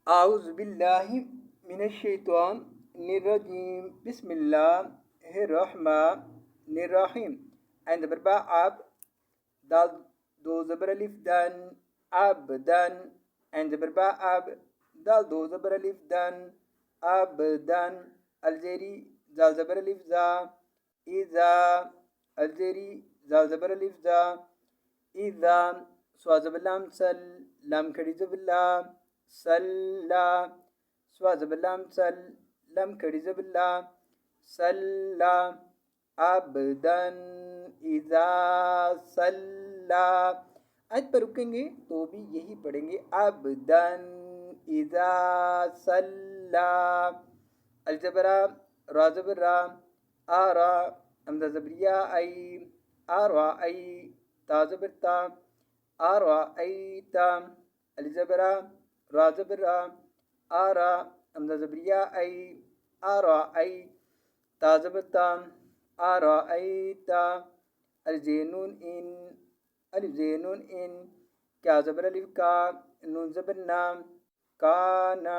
आउज़ बिल्लाहि मिनश्शैतानिर्रजीम बिस्मिल्लाहिर्रहमानिर्रहीम and the verb ab dal do zabar alif dan abdan and the verb ab dal do zabar alif dan abdan algeri zal zabar alif za iza algeri zal zabar alif za iza swa zabar lam sal lam khadi zabar la सल्ला स्वा ज़बर लाम सल lump खड़ी ज़बर ला सल्ला अबदन इज़ा सल्ला। आज पर रुकेंगे तो भी यही पढ़ेंगे अबदन इज़ा सल्ला। अलजबरा रा ज़बर रा आरा हमज़ा ज़बरिया आई आरा आई ता ज़बर ता आरा आई ता अलजबरा रा ज़बर रा आरा हमज़ा ज़बरिया आई आरा आई ता ज़बर ता आरा आई ता अलज़ेनून इन अलज़ेनून इन क्या ज़बर अलिफ का नून ज़बर ना काना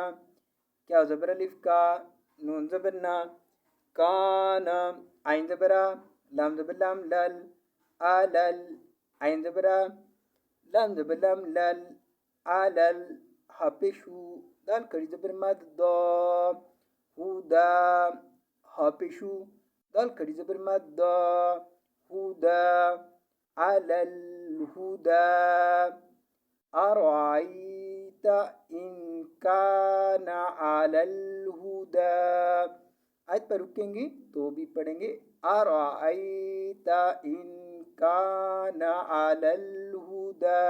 क्या ज़बर अलिफ का नून ज़बर ना काना आइन ज़बरा लाम ज़बर लाम लल आलल आइन ज़बरा लाम ज़बर लाम लल आलल हापेशु दाल कड़ी ज़बर मद द हुदा हापेशु दाल कड़ी ज़बर मद द हुदा अलल हुदा अराइत इन काना अलल हुदा। आज पर रुकेंगे तो भी पढ़ेंगे अराइत इन काना अलल हुदा।